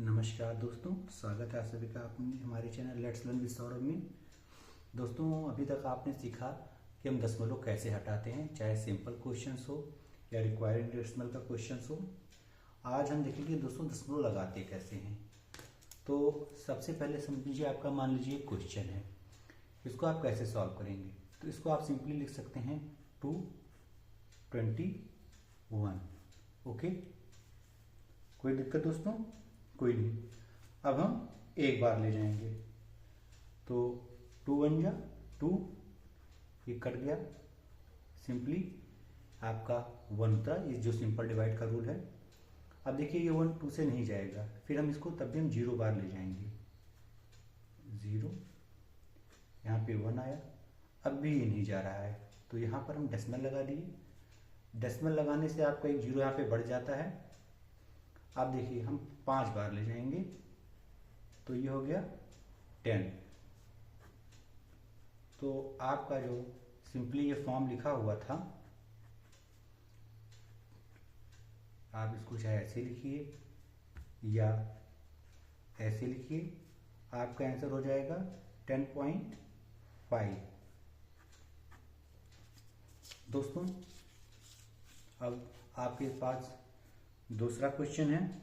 नमस्कार दोस्तों, स्वागत है आप सभी का अपने हमारे channel let's learn with Saurabh में। दोस्तों, अभी तक आपने सीखा कि हम दशमलव कैसे हटाते हैं, चाहे सिंपल क्वेश्चंस हो या रिक्वायर्ड डेसिमल का क्वेश्चंस हो। आज हम देखेंगे दोस्तों दशमलव लगाते कैसे हैं। तो सबसे पहले समझ लीजिए, आपका मान लीजिए क्वेश्चन है, इसको आप कैसे सॉल्व करेंगे। तो इसको आप सिंपली लिख सकते हैं 221। ओके, कोई दिक्कत दोस्तों? कोई नहीं। अब हम एक बार ले जाएंगे, तो 2 1 जा 2, ये कट गया। सिंपली आपका 1 था, ये जो सिंपल डिवाइड का रूल है। अब देखिए ये 1 2 से नहीं जाएगा, फिर हम इसको तब भी हम 0 बार ले जाएंगे। 0, यहाँ पे 1 आया। अब भी ये नहीं जा रहा है, तो यहाँ पर हम डेसिमल लगा दिए। डेसिमल लगाने से आपका एक 0 यहाँ पे बढ़ जाता है। अब देखिए हम 5 बार ले जाएंगे, तो ये हो गया 10। तो आपका जो सिंपली ये फॉर्म लिखा हुआ था, आप इसको चाहे ऐसे लिखिए या ऐसे लिखिए, आपका आंसर हो जाएगा 10.5। दोस्तों, अब आपके पास दूसरा क्वेश्चन है।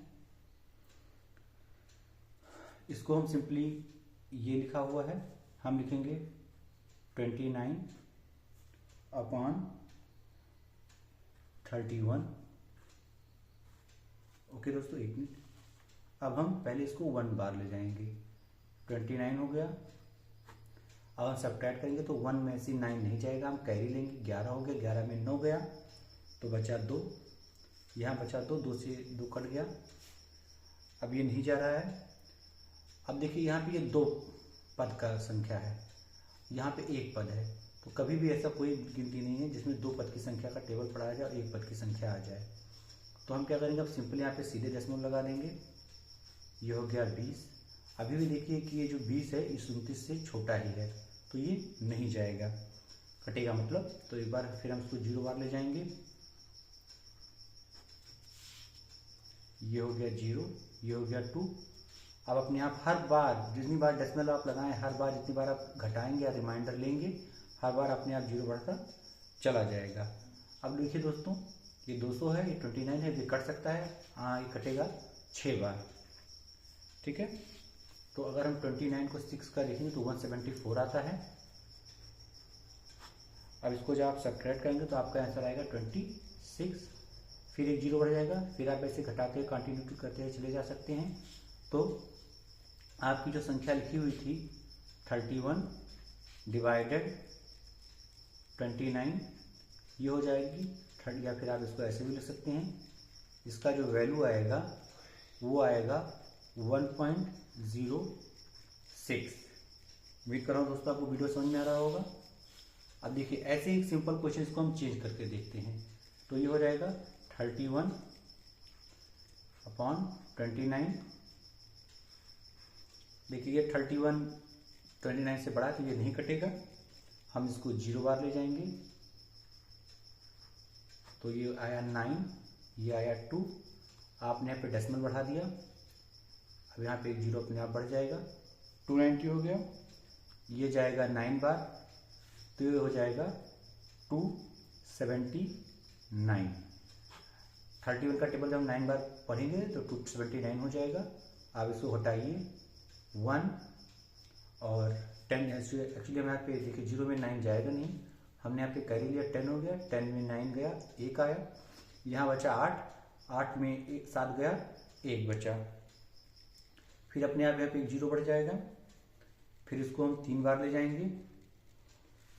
इसको हम सिंपली ये लिखा हुआ है, हम लिखेंगे 29/31। ओके दोस्तों, एक मिनट। अब हम पहले इसको 1 बार ले जाएंगे। 29 हो गया। अब हम सब्ट्रैक्ट करेंगे तो 1 में से 9 नहीं जाएगा, हम कैरी लेंगे। 11 हो गया, 11 में 9 गया तो बचा 2, यहाँ बचा 2, 2 से 2 कट गया। अब ये नहीं जा रहा है। अब देखिए यहाँ पे ये 2 पद का संख्या है, यहाँ पे 1 पद है। तो कभी भी ऐसा कोई गिनती नहीं है जिसमें 2 पद की संख्या का टेबल पढ़ाया जाए और 1 पद की संख्या आ जाए। तो हम क्या करेंगे, अब सिंपल यहाँ पे सीधे डेसिमल लगा देंगे। ये हो गया 20। अभी भी देखिए कि ये जो 20 है इस 29 से छोटा ही है, तो ये नहीं जाएगा, कटेगा मतलब। तो एक बार फिर हम इसको 0 बार ले जाएंगे। ये हो गया 0, ये हो गया 2। अब अपने आप हर बार जितनी बार डेसिमल आप लगाएं, हर बार जितनी बार आप घटाएंगे या रिमाइंडर लेंगे, हर बार अपने आप 0 बढ़ता चला जाएगा। अब देखिए दोस्तों, ये 200 है, ये 29 है, ये कट सकता है। हाँ, ये कटेगा 6 बार। ठीक है, तो अगर हम 29 को 6 का लिखेंगे तो 174 आता है। अब इसको जब आप सब्ट्रैक्ट करेंगे तो आपका आंसर आएगा 26। फिर एक 0 बढ़ जाएगा, फिर आप ऐसे घटाते हुए कंटिन्यू करते हुए चले जा सकते हैं। तो आपकी जो संख्या लिखी हुई थी 31/29, ये हो जाएगी। या फिर आप इसको ऐसे भी लिख सकते हैं। इसका जो वैल्यू आएगा वो आएगा 1.06। उम्मीद कर रहा हूँ दोस्तों आपको वीडियो समझ में आ रहा होगा। अब देखिए ऐसे ही सिंपल क्वेश्चन को हम चेंज करके देखते हैं। तो ये हो जाएगा 31/29। देखिए ये 31 29 से बड़ा, तो ये नहीं कटेगा। हम इसको 0 बार ले जाएंगे, तो ये आया 9, ये आया 2। आपने यहाँ पे डेसिमल बढ़ा दिया। अब यहाँ पे एक 0 अपने आप बढ़ जाएगा, 290 हो गया। ये जाएगा 9 बार, तो ये हो जाएगा 279। 31 का टेबल जब हम 9 बार पढ़ेंगे तो 279 हो जाएगा। आप इसको हटाइए 1 और 10। एक्चुअली हम यहाँ पे देखिए 0 में 9 जाएगा नहीं, हमने यहाँ पे कैरी लिया, 10 हो गया। 10 में 9 गया, 1 आया। यहाँ बचा 8, 8 में 1 7 गया, 1 बचा। फिर अपने आप यहाँ पे एक 0 बढ़ जाएगा। फिर इसको हम 3 बार ले जाएंगे।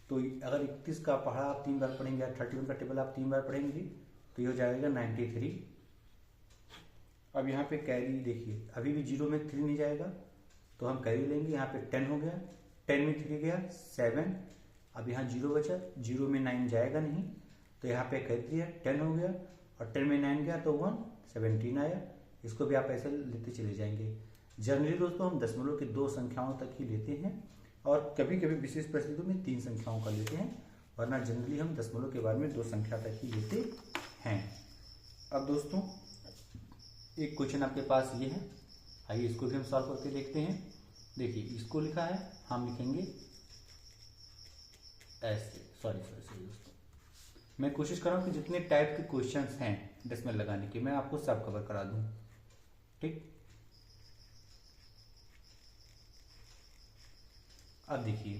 तो अगर 31 का पढ़ा आप 3 बार पढ़ेंगे या 31 का टेबल आप 3 बार पढ़ेंगे तो ये हो जाएगा 93। अब यहाँ पे कैरी देखिए, अभी भी 0 में 3 नहीं जाएगा, तो हम कैरी लेंगे। यहाँ पे 10 हो गया, 10 में 3 गया 7। अब यहाँ 0 बचा, 0 में 9 जाएगा नहीं, तो यहाँ पे कैरी दिया, 10 हो गया और 10 में 9 गया तो 117 आया। इसको भी आप ऐसे लेते चले जाएंगे। जनरली दोस्तों हम दशमलव के 2 संख्याओं तक ही लेते हैं और कभी कभी विशेष परिस्थितियों में 3 संख्याओं का लेते हैं, वरना जनरली हम दशमलव के बारे में 2 संख्या तक ही लेते हैं। अब दोस्तों एक क्वेश्चन आपके पास ये है, आइए इसको भी हम सॉल्व करके देखते हैं। देखिए इसको लिखा है, हम लिखेंगे ऐसे। सॉरी दोस्तों, मैं कोशिश कर रहा हूँ कि जितने टाइप के क्वेश्चंस हैं डेसिमल लगाने के मैं आपको सब कवर करा दूँ। ठीक, अब देखिए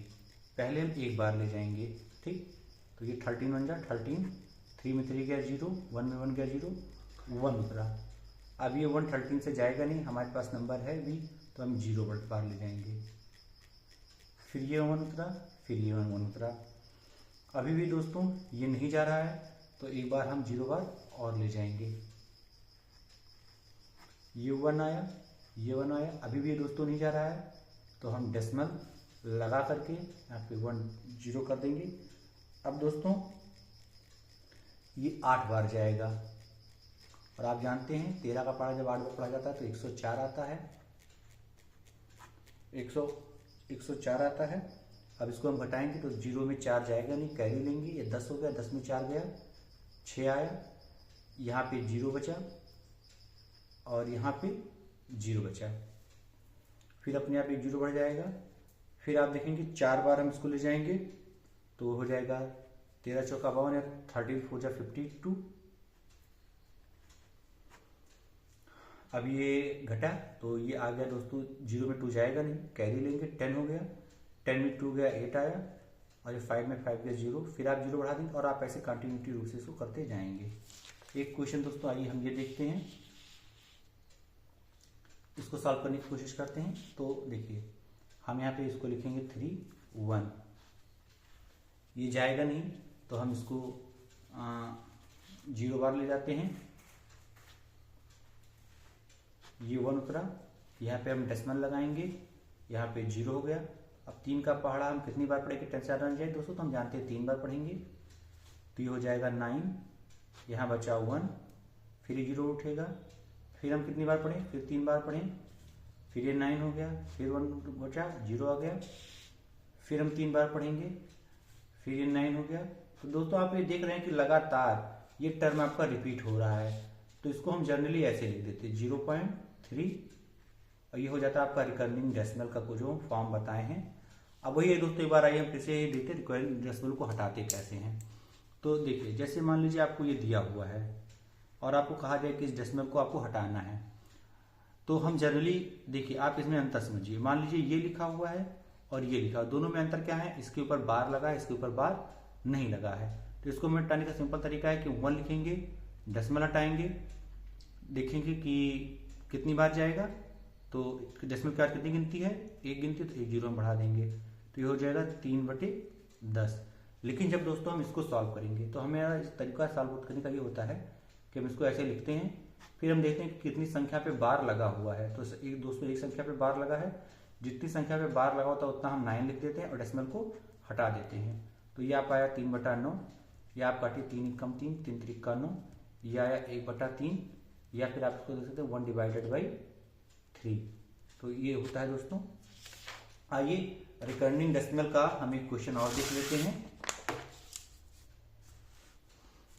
पहले हम एक बार ले जाएंगे। ठीक, तो ये 13 बन जाए 13, 3 में 3 गया 0, 1 में 1 गया 0, 1 उतरा। अब ये 1 13 से जाएगा नहीं, हमारे पास नंबर है भी, तो हम 0 बार ले जाएंगे। फिर ये 1 उतरा, फिर ये 1 उतरा। अभी भी दोस्तों ये नहीं जा रहा है, तो एक बार हम 0 बार और ले जाएंगे। ये 1 आया, ये 1 आया, अभी भी ये दोस्तों नहीं जा रहा है, तो हम डेसिमल लगा करके यहाँ पे 1 0 कर देंगे। अब दोस्तों ये 8 बार जाएगा, और आप जानते हैं 13 का पढ़ा जब 8 बार पढ़ा जाता है तो 104 आता है, 104 आता है। अब इसको हम घटाएंगे तो 0 में 4 जाएगा नहीं, कैरी लेंगे, ये 10 हो गया, 10 में 4 गया 6 आया, यहाँ पे 0 बचा और यहाँ पे 0 बचा। फिर अपने आप एक 0 बढ़ जाएगा। फिर आप देखेंगे 4 बार हम इसको ले जाएंगे तो हो जाएगा 13 चौका 52 या 30 4 जा 52। अब ये घटा तो ये आ गया दोस्तों, 0 में 2 जाएगा नहीं, कैरी लेंगे, 10 हो गया, 10 में 2 गया 8 आया, और ये 5 में 5 गया 0। फिर आप 0 बढ़ा देंगे और आप ऐसे कंटिन्यूटी रूप से इसको करते जाएंगे। एक क्वेश्चन दोस्तों आइए हम ये देखते हैं, इसको सॉल्व करने की कोशिश करते हैं। तो देखिए हम यहाँ पे इसको लिखेंगे 3 1, ये जाएगा नहीं तो हम इसको 0 बार ले जाते हैं। ये 1 उतरा, यहाँ पे हम डेसिमल लगाएंगे, यहाँ पे 0 हो गया। अब 3 का पहाड़ा हम कितनी बार पढ़ेंगे, 10 से ज़्यादा नहीं जाए दोस्तों, तो हम जानते हैं 3 बार पढ़ेंगे, तो ये हो जाएगा 9, यहाँ बचा 1, फिर ये 0 उठेगा, फिर हम कितनी बार पढ़ें, फिर 3 बार पढ़ें, फिर ये 9 हो गया, फिर 1 बचा 0 आ गया, फिर हम 3 बार पढ़ेंगे, फिर ये 9 हो गया। तो दोस्तों आप ये देख रहे हैं कि लगातार ये टर्म आपका रिपीट हो रहा है, तो इसको हम जनरली ऐसे लिख देते हैं 0.3, और ये हो जाता है आपका रिकर्निंग डेसिमल का जो फॉर्म बताए हैं। अब वही है दोस्तों, एक बार आइए हम फिर से देखते हैं रिकर्निंग डेसिमल को हटाते कैसे हैं। तो देखिए जैसे मान लीजिए आपको ये दिया हुआ है और आपको कहा जाए कि इस डेसिमल को आपको हटाना है, तो हम जनरली देखिए आप इसमें अंतर समझिए। मान लीजिए ये लिखा हुआ है और ये लिखा, दोनों में अंतर क्या है, इसके ऊपर बार लगा है, इसके ऊपर बार नहीं लगा है। तो इसको हटाने का सिंपल तरीका है कि 1 लिखेंगे, डेसिमल हटाएंगे, देखेंगे कि कितनी बार जाएगा, तो डेसिमल की कितनी गिनती है, 1 गिनती, तो 1 0 हम बढ़ा देंगे, तो ये हो जाएगा 3/10। लेकिन जब दोस्तों हम इसको सॉल्व करेंगे तो हमें इस तरीका सॉल्व करने का ये होता है कि हम इसको ऐसे लिखते हैं, फिर हम देखते हैं कि कितनी संख्या पे बार लगा हुआ है। तो एक दोस्तों एक संख्या पे बार लगा है, जितनी संख्या पे बार लगा होता है उतना हम 9 लिख देते हैं और डेसिमल को हटा देते हैं। तो ये आप आया 3/9, या आप काटिए 3 कम 3, 3 3 का 9, यह आया 1/3, या फिर आप इसको देख सकते हैं 1/3। तो ये होता है दोस्तों। आइए रिकर्निंग डेसिमल का हम एक क्वेश्चन और देख लेते हैं।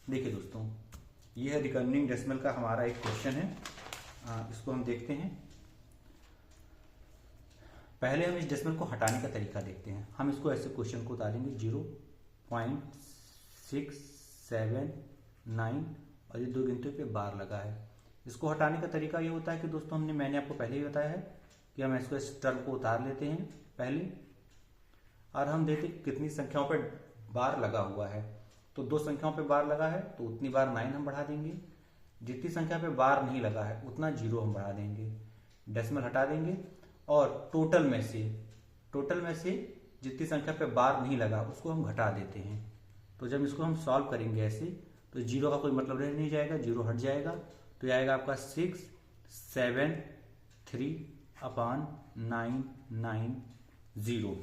देखिए दोस्तों ये है रिकर्निंग डेसिमल का हमारा एक क्वेश्चन है, इसको हम देखते हैं। पहले हम इस डेसिमल को हटाने का तरीका देखते हैं। हम इसको ऐसे क्वेश्चन को उतारेंगे 0.679 और ये 2 गिनतियों पे बार लगा है। इसको हटाने का तरीका ये होता है कि दोस्तों मैंने आपको पहले ही बताया है कि हम इसको इस टर्म को उतार लेते हैं पहले, और हम देखते कितनी संख्याओं पे बार लगा हुआ है। तो 2 संख्याओं पे बार लगा है तो उतनी बार 9 हम बढ़ा देंगे, जितनी संख्या पे बार नहीं लगा है उतना 0 हम बढ़ा देंगे, डेसिमल हटा देंगे, और टोटल में से जितनी संख्या पे बार नहीं लगा उसको हम घटा देते हैं। तो जब इसको हम सॉल्व करेंगे ऐसे, तो 0 का कोई मतलब रह नहीं जाएगा, 0 हट जाएगा, तो ये आएगा आपका 673/990।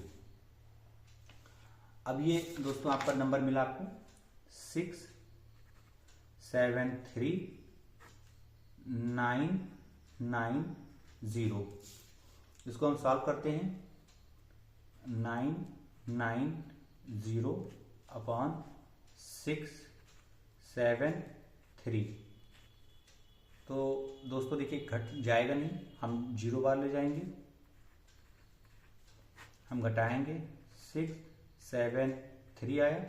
अब ये दोस्तों आपका नंबर मिला आपको 673/990। इसको हम सॉल्व करते हैं, 990/673। तो दोस्तों देखिए घट जाएगा नहीं, हम 0 बार ले जाएंगे, हम घटाएंगे 6 7 3 आया,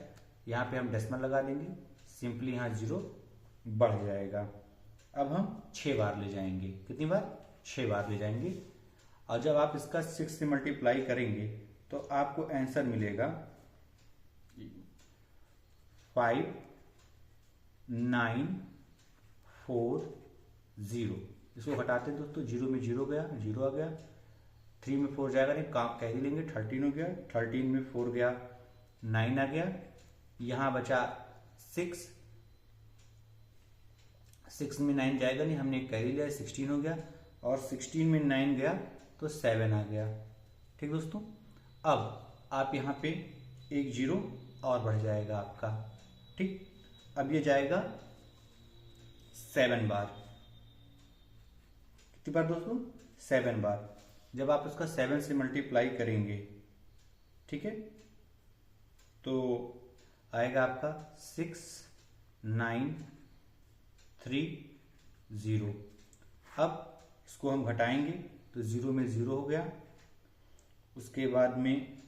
यहाँ पे हम डेसिमल लगा देंगे, सिंपली यहाँ 0 बढ़ जाएगा। अब हम 6 बार ले जाएंगे, कितनी बार? 6 बार ले जाएंगे। और जब आप इसका 6 से मल्टीप्लाई करेंगे तो आपको आंसर मिलेगा 5 9 4 0। इसको हटाते हैं दोस्तों, 0 में 0 गया, 0 आ गया, 3 में 4 जाएगा नहीं, काम कैरी लेंगे, 13 हो गया, 13 में 4 गया, 9 आ गया, यहाँ बचा 6, 6 में 9 जाएगा नहीं, हमने कैरी लिया, 16 हो गया, और 16 में 9 गया तो 7 आ गया। ठीक दोस्तों, अब आप यहाँ पे एक 0 और बढ़ जाएगा आपका। ठीक, अब ये जाएगा 7 बार। कितनी बार दोस्तों? 7 बार। जब आप उसका 7 से मल्टीप्लाई करेंगे, ठीक है, तो आएगा आपका 6 9 3 0। अब इसको हम घटाएंगे तो 0 में 0 हो गया, उसके बाद में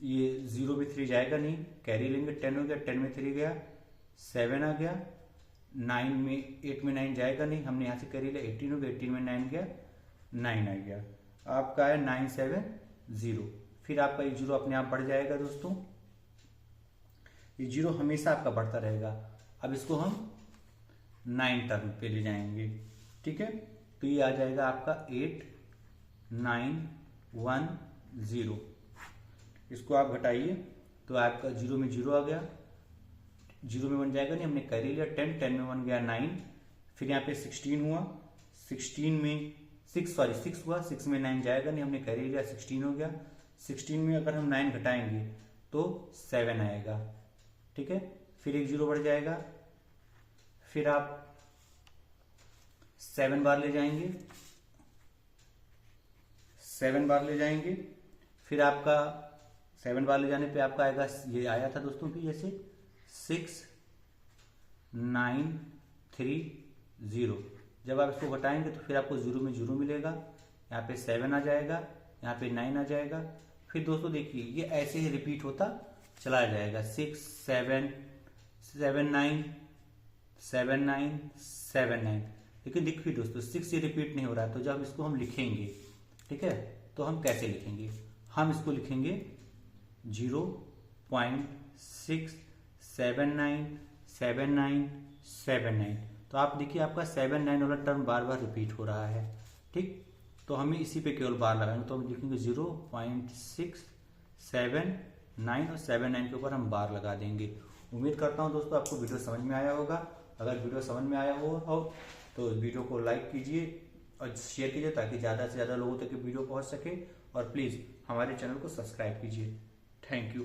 ये 0 में 3 जाएगा नहीं, कैरी लेंगे, 10 हो गया, 10 में 3 गया, 7 आ गया, 9 में 8 में 9 जाएगा नहीं, हमने यहाँ से कैरी लिया, 18 हो गया, 18 में 9 गया, 9 आ गया, आपका है 9 7 0। फिर आपका ये 0 अपने आप बढ़ जाएगा दोस्तों, ये 0 हमेशा आपका बढ़ता रहेगा। अब इसको हम 9 टर्म पे ले जाएंगे, ठीक है, तो ये आ जाएगा आपका 8 9 1 0। इसको आप घटाइए तो आपका 0 में 0 आ गया, 0 में 1 जाएगा नहीं, हमने कैरी लिया, 10 10 में 1 गया 9, फिर यहाँ पे 16 हुआ, 16 में 6 हुआ, 6 में 9 जाएगा नहीं, हमने कैरी लिया, 16 हो गया, 16 में अगर हम 9 घटाएंगे तो 7 आएगा। ठीक है, फिर एक 0 बढ़ जाएगा, फिर आप 7 बार ले जाएंगे, 7 बार ले जाएंगे, फिर आपका 7 बार ले जाने पे आपका आएगा, ये आया था दोस्तों कि जैसे 6 9 3 0। जब आप इसको घटाएंगे तो फिर आपको 0 में 0 मिलेगा, यहाँ पे 7 आ जाएगा, यहाँ पे 9 आ जाएगा। फिर दोस्तों देखिए ये ऐसे ही रिपीट होता चला जाएगा, 6 7 7 9 7 9 7 9। लेकिन देखिए दोस्तों 6 ये रिपीट नहीं हो रहा है, तो जब इसको हम लिखेंगे, ठीक है, तो हम कैसे लिखेंगे? हम इसको लिखेंगे 0.6797979। तो आप देखिए आपका 7 9 वाला टर्म बार बार रिपीट हो रहा है। ठीक, तो हमें इसी पे केवल बार लगाएंगे, तो हम लिखेंगे 0.679 और 7 9 के ऊपर हम बार लगा देंगे। उम्मीद करता हूँ दोस्तों आपको वीडियो समझ में आया होगा। अगर वीडियो समझ में आया हो तो वीडियो को लाइक कीजिए और शेयर कीजिए ताकि ज़्यादा से ज़्यादा लोगों तक वीडियो पहुंच सके, और प्लीज़ हमारे चैनल को सब्सक्राइब कीजिए। Thank you.